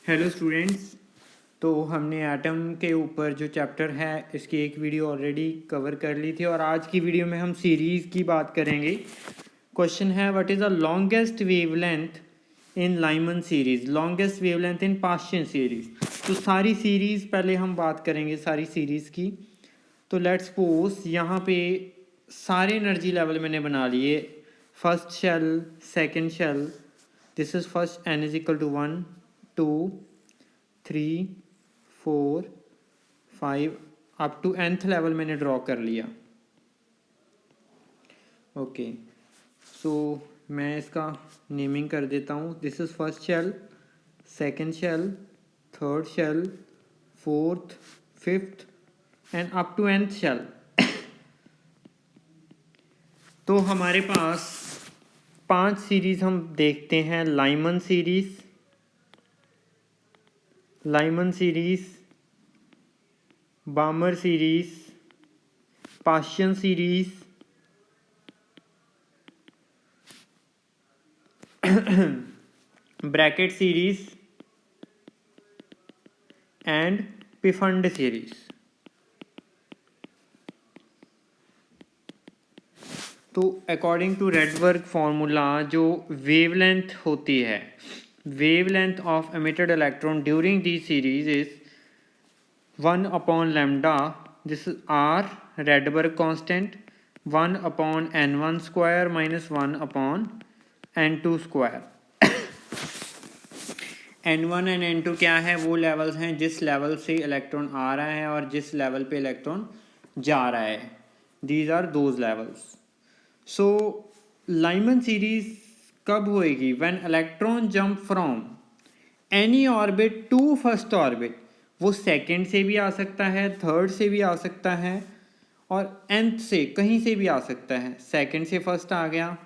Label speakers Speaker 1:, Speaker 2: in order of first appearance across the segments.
Speaker 1: Hello students. तो हमने atom के ऊपर जो चैप्टर है इसकी एक वीडियो ऑलरेडी कवर कर ली थी और आज की वीडियो में हम सीरीज़ की बात करेंगे। क्वेश्चन है what is the longest wavelength in Lyman series, longest wavelength in Paschen series. तो सारी सीरीज़ पहले हम बात करेंगे सारी सीरीज़ की। तो लेट्स सपोज यहाँ पे सारे एनर्जी लेवल मैंने बना लिए। First shell, second shell, this is first n is equal to 1 2 3 4 5 up to nth level मैंने ड्रॉ कर लिया। ओके, सो मैं इसका नेमिंग कर देता हूँ। This is first shell, second shell, third shell, fourth, fifth and up to nth shell. तो हमारे पास 5 सीरीज़ हम देखते हैं। Lyman series, Balmer series, Paschen series, Brackett series and Pfund series. तो अकॉर्डिंग टू रेडबर्ग फार्मूला जो wavelength होती है, wavelength of emitted electron during the series is 1 upon lambda, this is R Rydberg constant, 1 upon n1 square minus 1 upon n2 square. n1 and n2 क्या है? वो levels हैं जिस level से electron आ रहा है और जिस लेवल पे इलेक्ट्रॉन जा रहा है। These are those levels. So Lyman series कब होएगी? When electron jump from any orbit to first orbit. वो सेकंड से भी आ सकता है, थर्ड से भी आ सकता है और nth से कहीं से भी आ सकता है। सेकंड से फर्स्ट आ गया,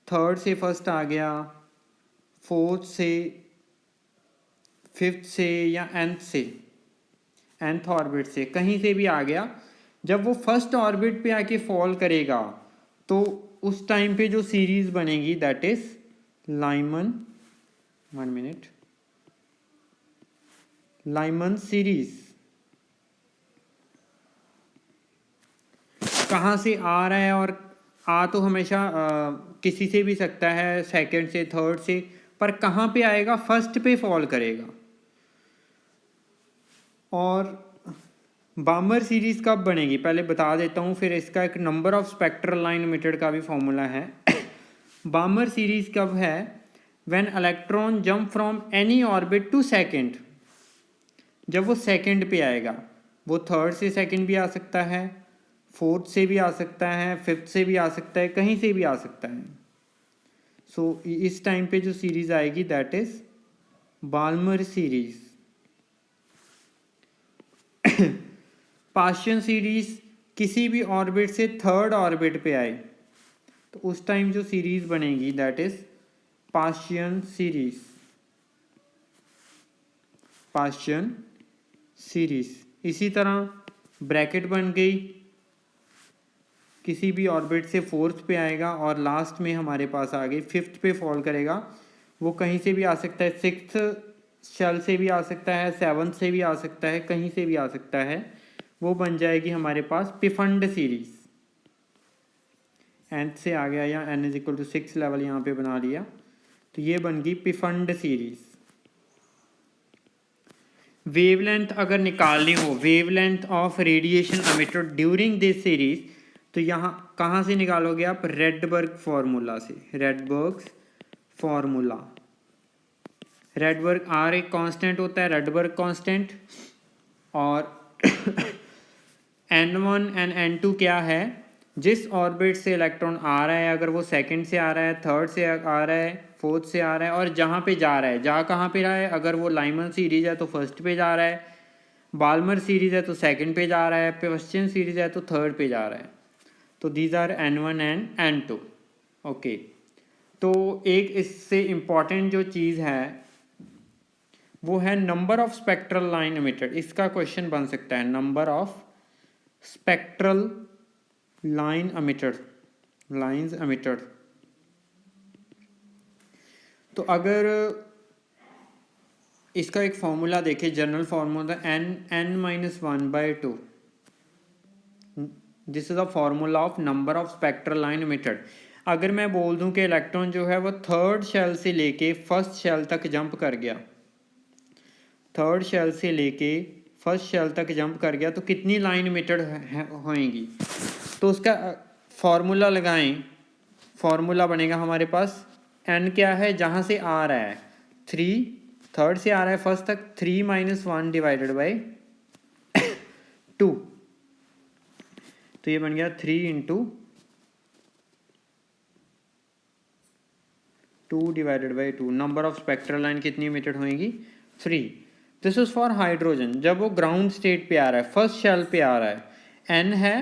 Speaker 1: थर्ड से फर्स्ट आ गया, फोर्थ से, फिफ्थ से या nth से, nth ऑर्बिट से कहीं से भी आ गया। जब वो फर्स्ट ऑर्बिट पे आके फॉल करेगा तो उस टाइम पे जो सीरीज बनेगी that is Lyman, 1 minute, Lyman series. कहाँ से आ रहा है? और आ तो हमेशा किसी से भी सकता है, सेकंड से, थर्ड से, पर कहाँ पे आएगा? फर्स्ट पे फॉल करेगा। और बामर सीरीज कब बनेगी पहले बता देता हूँ, फिर इसका एक number of spectral line emitted का भी फॉर्मूला है। बामर सीरीज कब है? When electron jump from any orbit to second. जब वो सेकंड पे आएगा, वो थर्ड से सेकंड भी आ सकता है, फोर्थ से भी आ सकता है, फिफ्थ से भी आ सकता है, कहीं से भी आ सकता है। सो इस टाइम पे जो सीरीज आएगी that is Balmer series. Paschen series किसी भी ऑर्बिट से थर्ड ऑर्बिट पे आए तो उस टाइम जो सीरीज बनेगी that is पास्शियन series. Paschen series. इसी तरह ब्रैकेट बन गई, किसी भी ऑर्बिट से फोर्थ पे आएगा और लास्ट में हमारे पास आ गई फिफ्थ पे फॉल करेगा। वो कहीं से भी आ सकता है, सिक्स्थ शेल से भी आ सकता है, सेवन्थ से भी आ सकता है, कहीं से भी आ सकता है। वो बन जाएगी हमारे पास पिफंड सीरीज। nth से आ गया या n is equal to 6 level यहाँ पे बना लिया, तो ये बन गई पिफंड सीरीज। वेवलेंथ अगर निकालनी हो, wavelength of radiation emitted during this series, तो यहाँ कहाँ से निकालोगे आप? रेडबर्ग फार्मूला से। रेडबर्ग फार्मूला, रेडबर्ग आर एक कांस्टेंट होता है, रेडबर्ग कांस्टेंट। और n1 एंड n2 क्या है? जिस ऑर्बिट से इलेक्ट्रॉन आ रहा है, अगर वो सेकंड से आ रहा है, थर्ड से आ रहा है, फोर्थ से आ रहा है, और जहाँ पे जा रहा है, जा कहाँ पे रहा है? अगर वो लाइमन सीरीज है तो फर्स्ट पे जा रहा है, बाल्मर सीरीज है तो सेकंड पे जा रहा है, पास्शियन सीरीज है तो थर्ड पे जा रहा है। तो these are n1 and n2। Okay, तो एक इससे इम्पॉर्टेंट जो चीज़ है वो है number of spectral line emitted. इसका क्वेश्चन बन सकता है, number of spectral line emitted, lines emitted. तो अगर इसका एक फॉर्मूला देखें, general formula n-1/2, this is a formula of number of spectral line emitted. अगर मैं बोल दूं कि इलेक्ट्रॉन जो है वो थर्ड शेल से लेके फर्स्ट शेल तक जंप कर गया, थर्ड शेल से लेके फर्स्ट शेल तक जंप कर गया, तो कितनी लाइन इमिटेड होएंगी? तो उसका फॉर्मूला लगाएं। फॉर्मूला बनेगा हमारे पास, n क्या है, जहाँ से आ रहा है 3, थर्ड से आ रहा है फर्स्ट तक, 3 - 1 डिवाइडेड बाई 2, तो ये बन गया 3 × 2 divided by 2। Number of spectral line कितनी इमिटेड होएगी? 3। दिस इज फॉर हाइड्रोजन, जब वो ग्राउंड स्टेट पे आ रहा है, फर्स्ट शेल पे आ रहा है। n है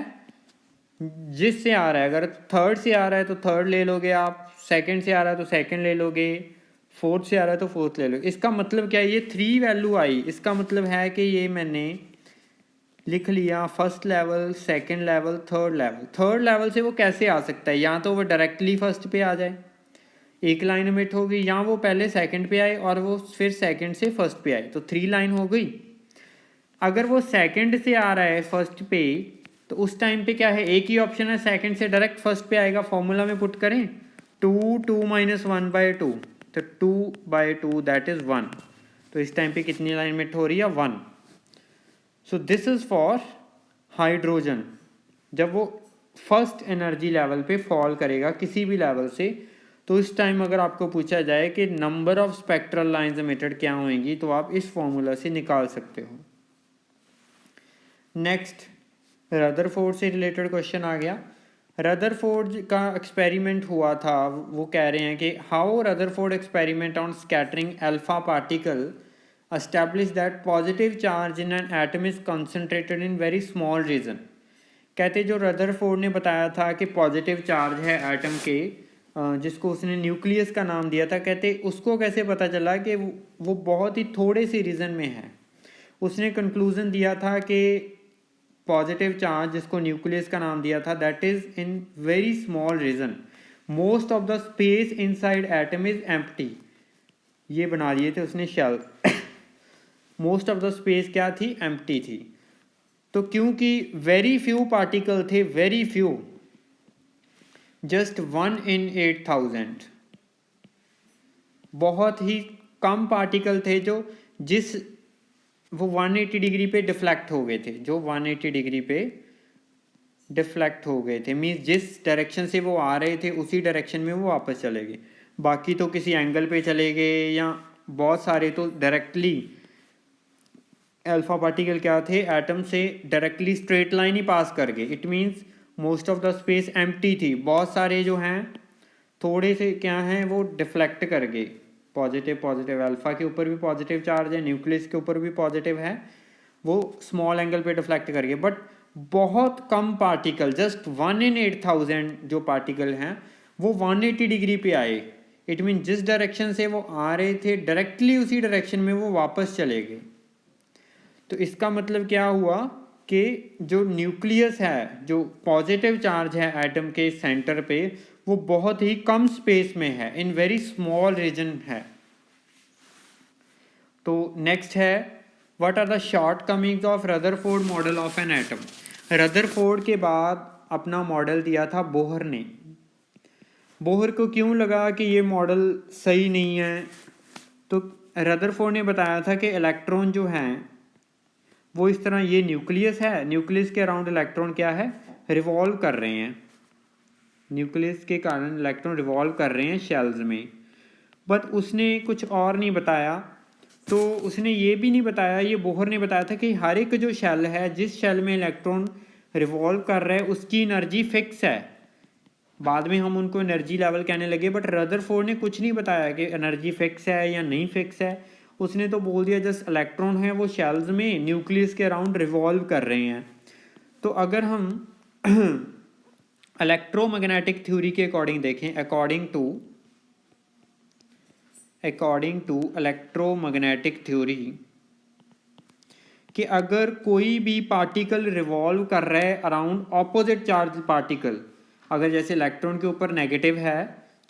Speaker 1: जिससे आ रहा है, अगर थर्ड से आ रहा है तो थर्ड ले लोगे आप, सेकंड से आ रहा है तो सेकंड ले लोगे, फोर्थ से आ रहा है तो फोर्थ ले लोगे। इसका मतलब क्या है, ये 3 वैल्यू आई, इसका मतलब है कि ये मैंने लिख लिया first level, second level, third level. Third level से वो कैसे आ सकता है? या तो वो डायरेक्टली फर्स्ट पे आ जाए, एक लाइन इमिट होगी, या वो पहले सेकंड पे आए और वो फिर सेकंड से फर्स्ट पे आए, तो 3 लाइन हो गई। अगर वो सेकंड से आ रहा है फर्स्ट पे, तो उस टाइम पे क्या है, एक ही ऑप्शन है, सेकंड से डायरेक्ट फर्स्ट पे आएगा। फॉर्मूला में पुट करें 2 - 1/2, तो 2/2 दैट इज 1। तो इस टाइम पे कितनी लाइन इमिट हो रही है? 1। So this is for hydrogen, जब वो फर्स्ट एनर्जी लेवल पे फॉल करेगा किसी भी लेवल से, तो इस टाइम अगर आपको पूछा जाए कि number of spectral lines emitted क्या होंगी, तो आप इस फॉर्मूला से निकाल सकते हो। नेक्स्ट, रदरफोर्ड से रिलेटेड क्वेश्चन आ गया। रदरफोर्ड का एक्सपेरिमेंट हुआ था, वो कह रहे हैं कि how Rutherford experiment on scattering alpha particle establish that positive charge in an atom is concentrated in very small region. कहते जो रदरफोर्ड ने बताया था कि पॉजिटिव चार्ज है एटम के, जिसको उसने न्यूक्लियस का नाम दिया था, कहते उसको कैसे पता चला कि वो बहुत ही थोड़े से रीजन में है। उसने कंक्लूजन दिया था कि पॉजिटिव चार्ज, जिसको न्यूक्लियस का नाम दिया था, that is in very small region, most of the space inside atom is empty. ये बना लिए थे उसने shell. Most of the space क्या थी? एम्प्टी थी। तो क्योंकि वेरी फ्यू पार्टिकल थे, वेरी फ्यू, जस्ट 1 in 8,000, बहुत ही कम पार्टिकल थे जो वो 180 डिग्री पे डिफ्लेक्ट हो गए थे, जो 180 डिग्री पे डिफ्लेक्ट हो गए थे, मीन्स जिस डायरेक्शन से वो आ रहे थे उसी डायरेक्शन में वो वापस चले गए। बाकी तो किसी एंगल पे चले गए, या बहुत सारे तो डायरेक्टली अल्फा पार्टिकल क्या थे, एटम से डायरेक्टली स्ट्रेट लाइन ही पास कर गए। It means most of the space empty थी, बहुत सारे जो हैं थोड़े से क्या हैं वो डिफ्लेक्ट कर गए। पॉजिटिव अल्फा के ऊपर भी पॉजिटिव चार्ज है, न्यूक्लियस के ऊपर भी पॉजिटिव है, वो स्मॉल एंगल पे डिफ्लेक्ट कर गए। बट बहुत कम पार्टिकल, जस्ट 1 in 8,000 जो पार्टिकल हैं वो 180 डिग्री पे आए। इट मीन जिस डायरेक्शन से वो आ रहे थे डायरेक्टली उसी डायरेक्शन में वो वापस चले गए। तो इसका मतलब क्या हुआ कि जो न्यूक्लियस है, जो पॉजिटिव चार्ज है एटम के सेंटर पे, वो बहुत ही कम स्पेस में है, इन वेरी स्मॉल रीजन है। तो नेक्स्ट है, what are the shortcomings of Rutherford model of an atom. Rutherford के बाद अपना मॉडल दिया था बोहर ने। बोहर को क्यों लगा कि ये मॉडल सही नहीं है, तो रदरफोर्ड ने बताया था कि इलेक्ट्रॉन जो हैं वो इस तरह, ये न्यूक्लियस है, न्यूक्लियस के अराउंड इलेक्ट्रॉन क्या है, रिवॉल्व कर रहे हैं, न्यूक्लियस के कारण इलेक्ट्रॉन रिवॉल्व कर रहे हैं शेल्स में। बट उसने कुछ और नहीं बताया। तो उसने ये भी नहीं बताया, ये बोहर ने बताया था कि हर एक जो शेल है, जिस शेल में इलेक्ट्रॉन रिवॉल्व कर रहा है उसकी एनर्जी फिक्स है। बाद में हम उनको एनर्जी लेवल कहने लगे, बट रदरफोर्ड ने कुछ नहीं बताया कि एनर्जी फिक्स है या नहीं फिक्स है। उसने तो बोल दिया जस्ट इलेक्ट्रॉन है वो शेल्स में न्यूक्लियस के अराउंड रिवॉल्व कर रहे हैं। तो अगर हम इलेक्ट्रोमैग्नेटिक थ्योरी के अकॉर्डिंग देखें, अकॉर्डिंग टू इलेक्ट्रोमैग्नेटिक थ्योरी, कि अगर कोई भी पार्टिकल रिवॉल्व कर रहा है अराउंड ऑपोजिट चार्ज पार्टिकल, अगर जैसे इलेक्ट्रॉन के ऊपर नेगेटिव है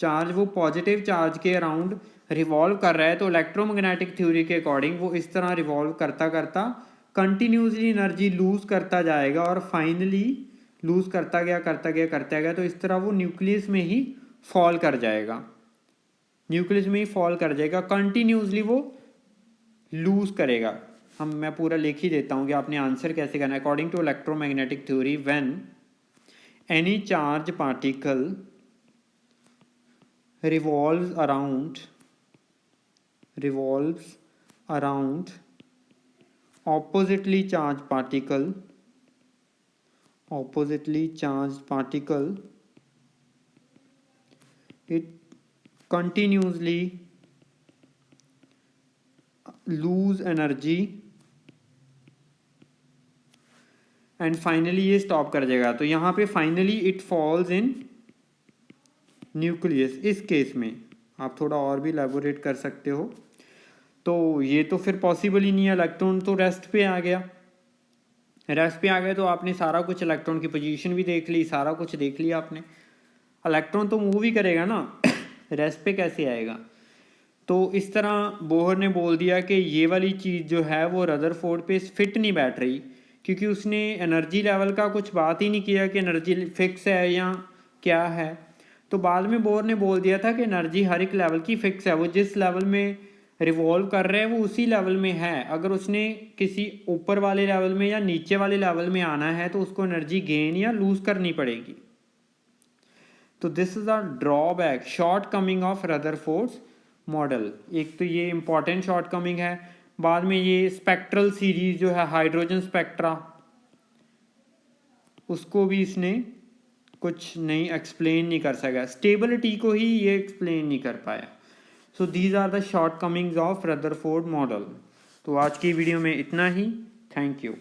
Speaker 1: चार्ज वो पॉजिटिव चार्ज के अराउंड रिवॉल्व कर रहा है, तो इलेक्ट्रोमैग्नेटिक थ्योरी के अकॉर्डिंग वो इस तरह रिवॉल्व करता करता कंटिन्यूसली एनर्जी लूज करता जाएगा और फाइनली लूज करता गया तो इस तरह वो न्यूक्लियस में ही फॉल कर जाएगा, कंटिन्यूसली वो लूज करेगा। मैं पूरा लिख ही देता हूँ कि आपने आंसर कैसे करना है। According to electromagnetic theory, when any charge particle revolves around oppositely charged particle, it continuously lose energy and finally ये स्टॉप कर देगा। तो यहाँ पे finally it falls in nucleus. इस केस में आप थोड़ा और भी एलैबोरेट कर सकते हो। तो ये तो फिर पॉसिबल ही नहीं है, इलेक्ट्रॉन तो रेस्ट पे आ गया तो आपने सारा कुछ, इलेक्ट्रॉन की पोजीशन भी देख ली, सारा कुछ देख लिया आपने। इलेक्ट्रॉन तो मूव ही करेगा ना रेस्ट पे कैसे आएगा। तो इस तरह बोहर ने बोल दिया कि ये वाली चीज़ जो है वो रदरफोर्ड पे फिट नहीं बैठ रही, क्योंकि उसने एनर्जी लेवल का कुछ बात ही नहीं किया कि एनर्जी फिक्स है या क्या है। तो बाद में बोहर ने बोल दिया था कि एनर्जी हर एक लेवल की फिक्स है, वो जिस लेवल में रिवॉल्व कर रहे हैं वो उसी लेवल में है। अगर उसने किसी ऊपर वाले लेवल में या नीचे वाले लेवल में आना है तो उसको एनर्जी गेन या लूज करनी पड़ेगी। तो this is a drawback, short coming of Rutherford's model. एक तो ये इंपॉर्टेंट शॉर्ट कमिंग है। बाद में ये स्पेक्ट्रल सीरीज जो है हाइड्रोजन स्पेक्ट्रा, उसको भी इसने कुछ नहीं एक्सप्लेन नहीं कर सका, स्टेबिलिटी को ही ये एक्सप्लेन नहीं कर पाया। So these are the shortcomings of Rutherford model. तो आज की वीडियो में इतना ही। Thank you.